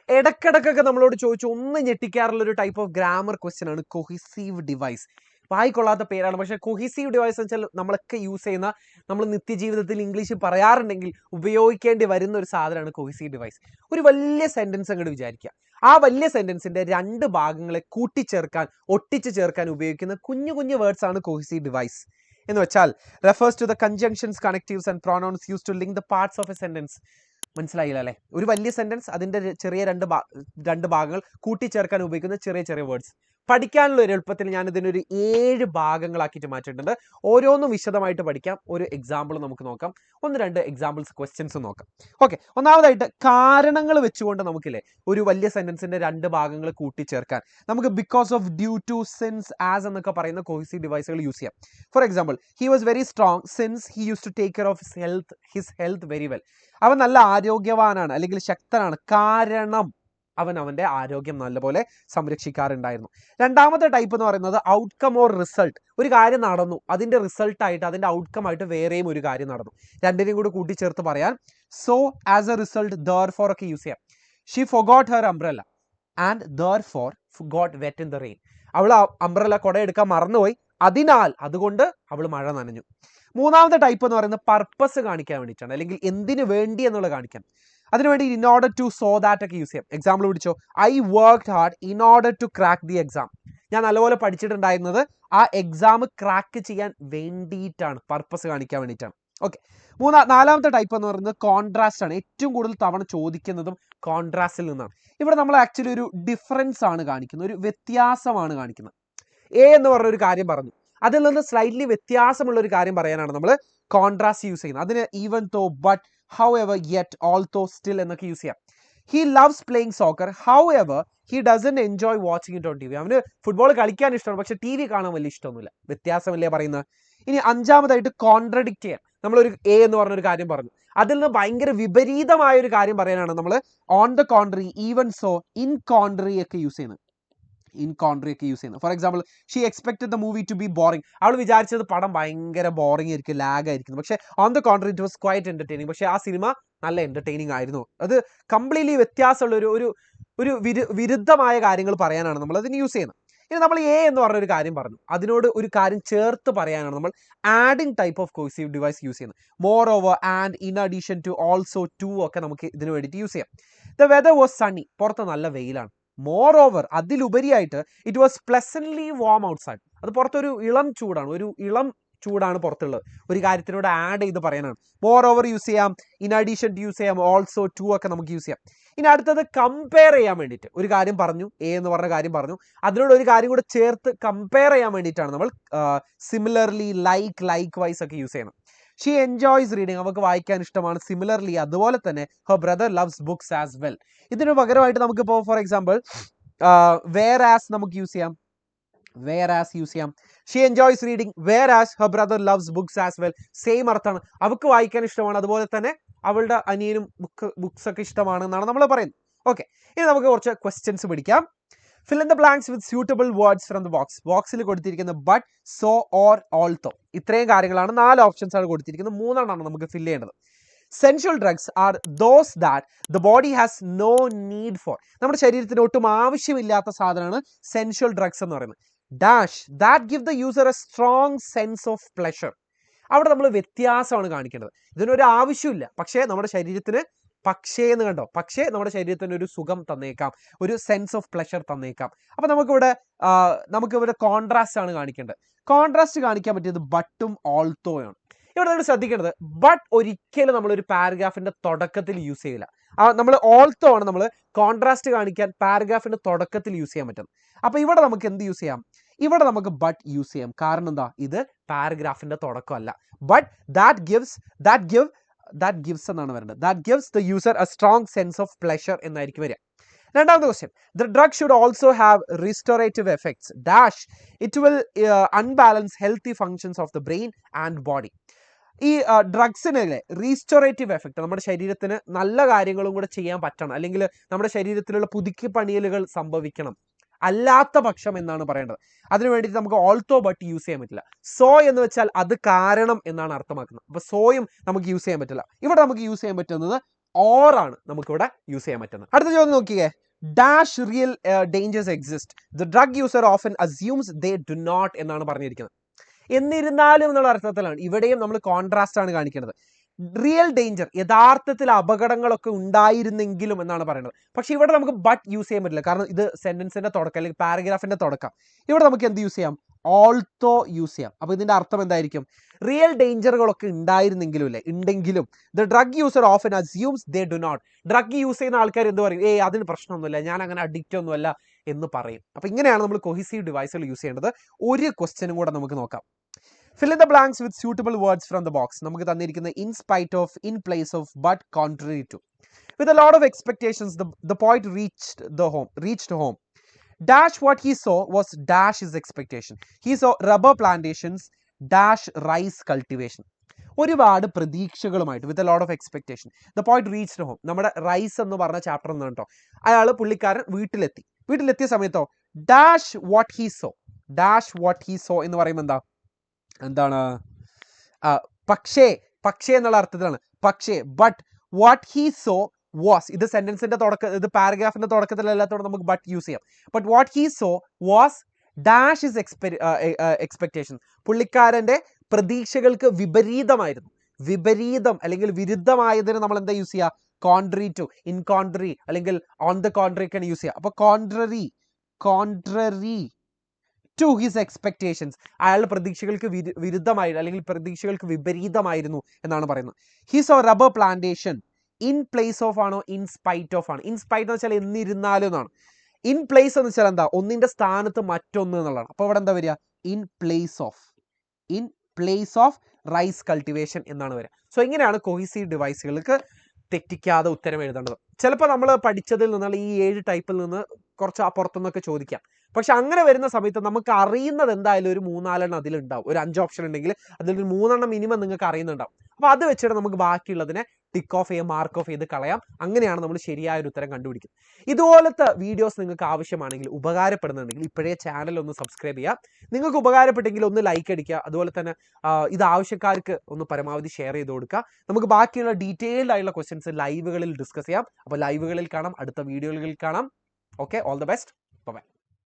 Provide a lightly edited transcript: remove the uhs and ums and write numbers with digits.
ഇടക്കിടക്കൊക്കെ നമ്മളോട് ചോദിച്ചു ഒന്ന് ഞെട്ടിക്കാറുള്ള ഒരു ടൈപ്പ് ഓഫ് ഗ്രാമർ ക്വസ്റ്റ്യൻ ആണ് കൊഹിസീവ് ഡിവൈസ്. വായിക്കൊള്ളാത്ത പേരാണ്, പക്ഷേ കൊഹിസീവ് ഡിവൈസ് എന്ന് വെച്ചാൽ നമ്മളൊക്കെ യൂസ് ചെയ്യുന്ന, നമ്മൾ നിത്യജീവിതത്തിൽ ഇംഗ്ലീഷ് പറയാറുണ്ടെങ്കിൽ ഉപയോഗിക്കേണ്ടി വരുന്ന ഒരു സാധനമാണ് കൊഹിസീവ് ഡിവൈസ്. ഒരു വലിയ സെന്റൻസ് അങ്ങോട്ട് വിചാരിക്കുക, ആ വലിയ സെന്റൻസിന്റെ രണ്ട് ഭാഗങ്ങളെ കൂട്ടിച്ചേർക്കാൻ, ഒട്ടിച്ചു ചേർക്കാൻ ഉപയോഗിക്കുന്ന കുഞ്ഞു കുഞ്ഞു വേർഡ്സ് ആണ് കൊഹിസീവ് ഡിവൈസ്. എന്ന് വെച്ചാൽ refers to the conjunctions, connectives and pronouns use to link the parts of a sentence. മനസ്സിലായില്ല അല്ലേ? ഒരു വലിയ സെന്റൻസ്, അതിന്റെ ചെറിയ രണ്ട് ഭാഗങ്ങൾ കൂട്ടിച്ചേർക്കാൻ ഉപയോഗിക്കുന്ന ചെറിയ ചെറിയ വേർഡ്സ്. പഠിക്കാനുള്ള ഒരു എളുപ്പത്തിൽ ഞാൻ ഇതിനൊരു 7 ഭാഗങ്ങളാക്കിയിട്ട് മാറ്റിയിട്ടുണ്ട്. ഓരോന്നും വിശദമായിട്ട് പഠിക്കാം. ഒരു എക്സാമ്പിൾ നമുക്ക് നോക്കാം, 1-2 എക്സാമ്പിൾസ് ക്വസ്റ്റ്യൻസ് നോക്കാം. ഓക്കെ, ഒന്നാമതായിട്ട് കാരണങ്ങൾ വെച്ചുകൊണ്ട് നമുക്കില്ലേ ഒരു വലിയ സെന്റൻസിന്റെ 2 ഭാഗങ്ങൾ കൂട്ടിച്ചേർക്കാൻ നമുക്ക് because of, due to, since, as എന്നൊക്കെ പറയുന്ന കൊഹിസീവ് ഡിവൈസുകൾ യൂസ് ചെയ്യാം. For example, he was very strong since he use to take care of his health very well. അവൻ നല്ല ആരോഗ്യവാനാണ് അല്ലെങ്കിൽ ശക്തനാണ് കാരണം അവൻ അവന്റെ ആരോഗ്യം നല്ലപോലെ സംരക്ഷിക്കാറുണ്ടായിരുന്നു. രണ്ടാമത്തെ ടൈപ്പ് എന്ന് പറയുന്നത് ഔട്ട്കം ഓർ റിസൾട്ട്. ഒരു കാര്യം നടന്നു, അതിന്റെ റിസൾട്ടായിട്ട്, അതിന്റെ ഔട്ട്കം ആയിട്ട് വേറെയും ഒരു കാര്യം നടന്നു. രണ്ടിനെയും കൂടി കൂട്ടിച്ചേർത്ത് പറയാൻ so, as A result, therefore ഒക്കെ യൂസ് ചെയ്യാം. She forgot her umbrella and therefore got wet in the rain. അവൾ അംബ്രല്ല കുട എടുക്കാൻ മറന്നുപോയി, അതിനാൽ അതുകൊണ്ട് അവൾ മഴ നനഞ്ഞു. മൂന്നാമത്തെ ടൈപ്പ് എന്ന് പറയുന്നത് പർപ്പസ് കാണിക്കാൻ വേണ്ടിയിട്ടാണ്, അല്ലെങ്കിൽ എന്തിനു വേണ്ടി എന്നുള്ളത് കാണിക്കാൻ. അതിനുവേണ്ടി in order to, so that ഒക്കെ യൂസ് ചെയ്യാം. എക്സാമ്പിൾ പിടിച്ചോ, I worked hard in order to crack the exam. ഞാൻ നല്ലപോലെ പഠിച്ചിട്ടുണ്ടായിരുന്നത് ആ എക്സാം ക്രാക്ക് ചെയ്യാൻ വേണ്ടിയിട്ടാണ്, പർപ്പസ് കാണിക്കാൻ വേണ്ടിയിട്ടാണ്. ഓക്കെ, നാലാമത്തെ ടൈപ്പ് എന്ന് പറയുന്നത് കോൺട്രാസ്റ്റ് ആണ്. ഏറ്റവും കൂടുതൽ തവണ ചോദിക്കുന്നതും കോൺട്രാസ്റ്റിൽ നിന്നാണ്. ഇവിടെ നമ്മൾ ആക്ച്വലി ഒരു ഡിഫറൻസ് ആണ് കാണിക്കുന്നത്, ഒരു വ്യത്യാസമാണ് കാണിക്കുന്നത്. എ എന്ന് പറഞ്ഞൊരു കാര്യം പറഞ്ഞു, അതിൽ നിന്ന് സ്ലൈറ്റ്ലി വ്യത്യാസമുള്ള ഒരു കാര്യം പറയാനാണ് നമ്മൾ കോൺട്രാസ്റ്റ് യൂസ് ചെയ്യുന്നത്. അതിന് even though, but, however, yet, although, still എന്നൊക്കെ യൂസ് ചെയ്യാം. He loves playing soccer, however he doesn't enjoy watching it on TV. അവന് ഫുട്ബോൾ കളിക്കാൻ ഇഷ്ടമാണ്, പക്ഷെ ടി വി കാണാൻ വലിയ ഇഷ്ടമൊന്നുമില്ല. വ്യത്യാസമല്ലേ പറയുന്നത്. ഇനി അഞ്ചാമതായിട്ട് കോൺട്രഡിക്റ്റ് ചെയ്യാൻ. നമ്മളൊരു എ എന്ന് പറഞ്ഞൊരു കാര്യം പറഞ്ഞു, അതിൽ നിന്ന് ഭയങ്കര വിപരീതമായ ഒരു കാര്യം പറയാനാണ് നമ്മൾ on the contrary, even so, in contrary ഒക്കെ യൂസ് ചെയ്യുന്നത്. ഇൻ കോൺട്രി ഒക്കെ യൂസ് ചെയ്യുന്നത്. For example, she expected the movie to be boring. അവൾ വിചാരിച്ചത് പടം ഭയങ്കര ബോറിംഗ് ആയിരിക്കും, ലാഗ് ആയിരിക്കും. പക്ഷേ on the contrary it was quite entertaining. പക്ഷേ ആ സിനിമ നല്ല എന്റർടൈനിങ് ആയിരുന്നു. അത് കംപ്ലീറ്റ്ലി വ്യത്യാസമുള്ള ഒരു വിരുദ്ധമായ കാര്യങ്ങൾ പറയാനാണ് നമ്മൾ അതിന് യൂസ് ചെയ്യുന്നത്. ഇനി നമ്മൾ എ എന്ന് പറഞ്ഞൊരു കാര്യം പറഞ്ഞു, അതിനോട് ഒരു കാര്യം ചേർത്ത് പറയാനാണ് നമ്മൾ adding type of cohesive device use ചെയ്യുന്നത്. Moreover, and, in addition to, also, too ഒക്കെ നമുക്ക് ഇതിന് വേണ്ടിയിട്ട് യൂസ് ചെയ്യാം. ദ വെദർ വാസ് സണ്ണി, പുറത്ത് നല്ല വെയിലാണ്. മോർ ഓവർ, അതിലുപരിയായിട്ട്, it was pleasantly warm outside. അത് പുറത്തൊരു ഇളം ചൂടാണ് പുറത്തുള്ളത്. ഒരു കാര്യത്തിനോട് ആഡ് ചെയ്ത് പറയാനാണ്. മോർ ഓവർ യൂസ് ചെയ്യാം, ഇൻ അഡീഷൻ ടു യൂസ് ചെയ്യാം, ഓൾസോ, ടു ഒക്കെ നമുക്ക് യൂസ് ചെയ്യാം. ഇനി അടുത്തത് കമ്പയർ ചെയ്യാൻ വേണ്ടിയിട്ട് ഒരു കാര്യം പറഞ്ഞു, എ എന്ന് പറഞ്ഞ കാര്യം പറഞ്ഞു, അതിനോട് ഒരു കാര്യം കൂടെ ചേർത്ത് കമ്പയർ ചെയ്യാൻ വേണ്ടിയിട്ടാണ് നമ്മൾ സിമിലർലി, ലൈക്ക് വൈസ് ഒക്കെ യൂസ് ചെയ്യണം. ഷീ എൻജോയ്സ് റീഡിങ്, അവർക്ക് വായിക്കാൻ ഇഷ്ടമാണ്. സിമിലർലി, അതുപോലെ തന്നെ her brother loves books as well. ഇതിന് പകരമായിട്ട് നമുക്കിപ്പോൾ ഫോർ എക്സാമ്പിൾ വേർ ആസ് നമുക്ക് യൂസ് ചെയ്യാം. She enjoys reading whereas her brother loves books as well. Same അർത്ഥമാണ്, അവർക്ക് വായിക്കാൻ ഇഷ്ടമാണ്, അതുപോലെ തന്നെ അവളുടെ അനിയനും ബുക്സ് ഒക്കെ ഇഷ്ടമാണ് എന്നാണ് നമ്മൾ പറയുന്നത്. ഓക്കെ, ഇനി നമുക്ക് കുറച്ച് ക്വസ്റ്റ്യൻസ് പഠിക്കാം. Fill in the blanks with suitable words from the box. ബോക്സിൽ കൊടുത്തിരിക്കുന്ന ബട്ട്, സോ, ഓർ, ഓൾത്തോ, ഇത്രയും കാര്യങ്ങളാണ്. 4 ഓപ്ഷൻസ് ആണ് കൊടുത്തിരിക്കുന്നത്, 3 എണ്ണമാണ് നമുക്ക് ഫില്ല് ചെയ്യേണ്ടത്. Sensual drugs are those that the body has no need for. നമ്മുടെ ശരീരത്തിന് ഒട്ടും ആവശ്യമില്ലാത്ത സാധനമാണ് സെൻഷ്വൽ ഡ്രഗ്സ് എന്ന് പറയുന്നത്. Dash, that give the user a strong sense of pleasure. അവിടെ നമ്മൾ വ്യത്യാസമാണ് കാണിക്കേണ്ടത്. ഇതിനൊരു ആവശ്യമില്ല, പക്ഷേ നമ്മുടെ ശരീരത്തിന്, പക്ഷേ എന്ന് കണ്ടോ, പക്ഷേ നമ്മുടെ ശരീരത്തിന് ഒരു സുഖം തന്നേക്കാം, ഒരു സെൻസ് ഓഫ് പ്ലഷർ തന്നേക്കാം. അപ്പം നമുക്കിവിടെ കോൺട്രാസ്റ്റ് ആണ് കാണിക്കേണ്ടത്. കോൺട്രാസ്റ്റ് കാണിക്കാൻ പറ്റിയത് ബട്ടും ഓൾത്തോയാണ്. ഇവിടെ നമ്മൾ ശ്രദ്ധിക്കേണ്ടത്, ബട്ട് ഒരിക്കലും നമ്മളൊരു പാരഗ്രാഫിന്റെ തുടക്കത്തിൽ യൂസ് ചെയ്യില്ല. നമ്മൾ ഓൾത്തോ ആണ് നമ്മൾ കോൺട്രാസ്റ്റ് കാണിക്കാൻ പാരഗ്രാഫിന്റെ തുടക്കത്തിൽ യൂസ് ചെയ്യാൻ പറ്റും. അപ്പൊ ഇവിടെ നമുക്ക് എന്ത് യൂസ് ചെയ്യാം? ഇവിടെ നമുക്ക് ബട്ട് യൂസ് ചെയ്യാം. കാരണം എന്താ, ഇത് പാരഗ്രാഫിന്റെ തുടക്കമല്ല. ബട്ട് ദാറ്റ് ഗിവ്സ് എന്നാണ് വരുന്നത്. That gives the user a strong sense of pleasure എന്നായിരിക്കും വരിക. രണ്ടാമത്തെ question, the drug should also have restorative effects. Dash, it will unbalance healthy functions of the brain and body. ഈ ഡ്രഗ്സിനല്ലേ restorative effect, നമ്മുടെ ശരീരത്തിന് നല്ല കാര്യങ്ങളും കൂടെ ചെയ്യാൻ പറ്റണം, അല്ലെങ്കിൽ നമ്മുടെ ശരീരത്തിലുള്ള പുതുക്കി പണിയലുകൾ സംഭവിക്കണം. അല്ലാത്ത പക്ഷം എന്നാണ് പറയേണ്ടത്. അതിനു വേണ്ടിയിട്ട് നമുക്ക് ഓൾത്തോ ബട്ട് യൂസ് ചെയ്യാൻ പറ്റില്ല. സോ എന്ന് വെച്ചാൽ അത് കാരണം എന്നാണ് അർത്ഥമാക്കുന്നത്. അപ്പൊ സോയും നമുക്ക് യൂസ് ചെയ്യാൻ പറ്റില്ല. ഇവിടെ നമുക്ക് യൂസ് ചെയ്യാൻ പറ്റുന്നത് ഓർ ആണ് നമുക്കിവിടെ യൂസ് ചെയ്യാൻ പറ്റുന്നത്. അടുത്ത ചോദ്യം നോക്കിയേ, dash real dangers exist, the drug user often assumes they do not എന്നാണ് പറഞ്ഞിരിക്കുന്നത്. എന്നിരുന്നാലും എന്നുള്ള അർത്ഥത്തിലാണ്. ഇവിടെയും നമ്മൾ കോൺട്രാസ്റ്റ് ആണ് കാണിക്കുന്നത്. റിയൽ ഡേഞ്ചർ, യഥാർത്ഥത്തിൽ അപകടങ്ങളൊക്കെ ഉണ്ടായിരുന്നെങ്കിലും എന്നാണ് പറയുന്നത്. പക്ഷെ ഇവിടെ നമുക്ക് ബട്ട് യൂസ് ചെയ്യാൻ പറ്റില്ല, കാരണം ഇത് സെന്റൻസിന്റെ തുടക്കം അല്ലെങ്കിൽ പാരഗ്രാഫിന്റെ തുടക്കം. ഇവിടെ നമുക്ക് എന്ത് യൂസ് ചെയ്യാം? ഓൾത്തോ യൂസ് ചെയ്യാം. അപ്പൊ ഇതിന്റെ അർത്ഥം എന്തായിരിക്കും? റിയൽ ഡേഞ്ചറുകളൊക്കെ ഉണ്ടായിരുന്നെങ്കിലും അല്ലേ, ഉണ്ടെങ്കിലും the drug user often assumes they do not. Drug use ചെയ്യുന്ന ആൾക്കാർ എന്ത് പറയും? അതിന് പ്രശ്നമൊന്നുമില്ല, ഞാൻ അങ്ങനെ അഡിക്റ്റ് ഒന്നുമല്ല എന്ന് പറയും. അപ്പൊ ഇങ്ങനെയാണ് നമ്മൾ കൊഹീസീവ് ഡിവൈസുകൾ യൂസ് ചെയ്യേണ്ടത്. ഒരു ക്വസ്റ്റ്യനും കൂടെ നമുക്ക് നോക്കാം. Fill in the blanks with suitable words from the box. നമുക്ക് തന്നിരിക്കുന്ന in spite of, in place of, but contrary to. With a lot of expectations, the poet reached home. Dash what he saw was dash his expectation. He saw rubber plantations, dash rice cultivation. ഒരുപാട് പ്രതീക്ഷകളുമായിട്ട്, with a lot of expectation, the point reached home. നമ്മുടെ rice എന്ന് പറഞ്ഞ chapter എന്ന് കേട്ടോ. പുള്ളിക്കാരൻ വീട്ടിലെത്തിയ സമയത്തോ ഡാഷ് വാട്ട് ഹീ സോ എന്ന് പറയുമ്പോൾ എന്താണ്? പക്ഷേ എന്നുള്ള അർത്ഥത്തിലാണ്. പക്ഷേ, but what he saw was, ഇത് സെന്റൻസിന്റെ ഇത് പാരഗ്രാഫിന്റെ തുടക്കത്തിലല്ലാത്തതുകൊണ്ട് നമുക്ക് ബട്ട് യൂസ് ചെയ്യാം. But what he saw was dash his expectation. പുള്ളിക്കാരന്റെ പ്രതീക്ഷകൾക്ക് വിപരീതം അല്ലെങ്കിൽ വിരുദ്ധമായതിന് നമ്മൾ എന്താ യൂസ് ചെയ്യുക? കോൺട്രറി ടു, ഇൻ കോൺട്രറി അല്ലെങ്കിൽ ഓൺ ദ കോൺട്രറി ഒക്കെയാണ് യൂസ് ചെയ്യുക. അപ്പൊ കോൺട്രറി ടു ഹിസ് എക്സ്പെക്ടേഷൻസ്, അയാളുടെ പ്രതീക്ഷകൾക്ക് വിരുദ്ധമായിരുന്നു അല്ലെങ്കിൽ പ്രതീക്ഷകൾക്ക് വിപരീതമായിരുന്നു എന്നാണ് പറയുന്നത്. He so rubber plantation in place of ആണോ ഇൻ സ്പൈറ്റ് ഓഫ് ആണ്? ഇൻ സ്പൈറ്റ് എന്ന് വെച്ചാൽ എന്നിരുന്നാലും എന്നാണ്. ഇൻ പ്ലേസ് എന്ന് വെച്ചാൽ എന്താ? ഒന്നിന്റെ സ്ഥാനത്ത് മറ്റൊന്ന് എന്നുള്ളതാണ്. അപ്പോൾ ഇവിടെ എന്താ വരിക? In place of rice cultivation എന്നാണ് വരിക. സോ ഇങ്ങനെയാണ് കൊഹീസീവ് ഡിവൈസുകൾക്ക് തെറ്റിക്കാതെ ഉത്തരം എഴുതേണ്ടത്. ചിലപ്പോൾ നമ്മൾ പഠിച്ചതിൽ നിന്നുള്ള ഈ 7 ടൈപ്പിൽ നിന്ന് കുറച്ച് പുറത്തുനിന്നൊക്കെ ചോദിക്കാം. പക്ഷെ അങ്ങനെ വരുന്ന സമയത്ത് നമുക്ക് അറിയുന്നത് എന്തായാലും ഒരു 3-4 അതിലുണ്ടാവും. ഒരു 5 ഓപ്ഷൻ ഉണ്ടെങ്കിൽ അതിൽ 3 മിനിമം നിങ്ങൾക്ക് അറിയുന്നുണ്ടാവും. അപ്പോൾ അത് വെച്ചിട്ട് നമുക്ക് ബാക്കിയുള്ളതിനെ ടിക്ക് ഓഫ് ചെയ്യാം, മാർക്ക് ഓഫ് ചെയ്ത് കളയാം. അങ്ങനെയാണ് നമ്മൾ ശരിയായ ഒരു ഉത്തരം കണ്ടുപിടിക്കുന്നത്. ഇതുപോലത്തെ വീഡിയോസ് നിങ്ങൾക്ക് ആവശ്യമാണെങ്കിൽ, ഉപകാരപ്പെടുന്നുണ്ടെങ്കിൽ ഇപ്പോഴേ ചാനൽ ഒന്ന് സബ്സ്ക്രൈബ് ചെയ്യുക. നിങ്ങൾക്ക് ഉപകാരപ്പെട്ടെങ്കിൽ ഒന്ന് ലൈക്ക് അടിക്കുക. അതുപോലെ തന്നെ ഇത് ആവശ്യക്കാർക്ക് ഒന്ന് പരമാവധി ഷെയർ ചെയ്ത് കൊടുക്കുക. നമുക്ക് ബാക്കിയുള്ള ഡീറ്റെയിൽഡ് ആയിട്ടുള്ള ക്വസ്റ്റ്യൻസ് ലൈവുകളിൽ ഡിസ്കസ് ചെയ്യാം. അപ്പോൾ ലൈവുകളിൽ കാണാം, അടുത്ത വീഡിയോകളിൽ കാണാം. Okay, all the best. By.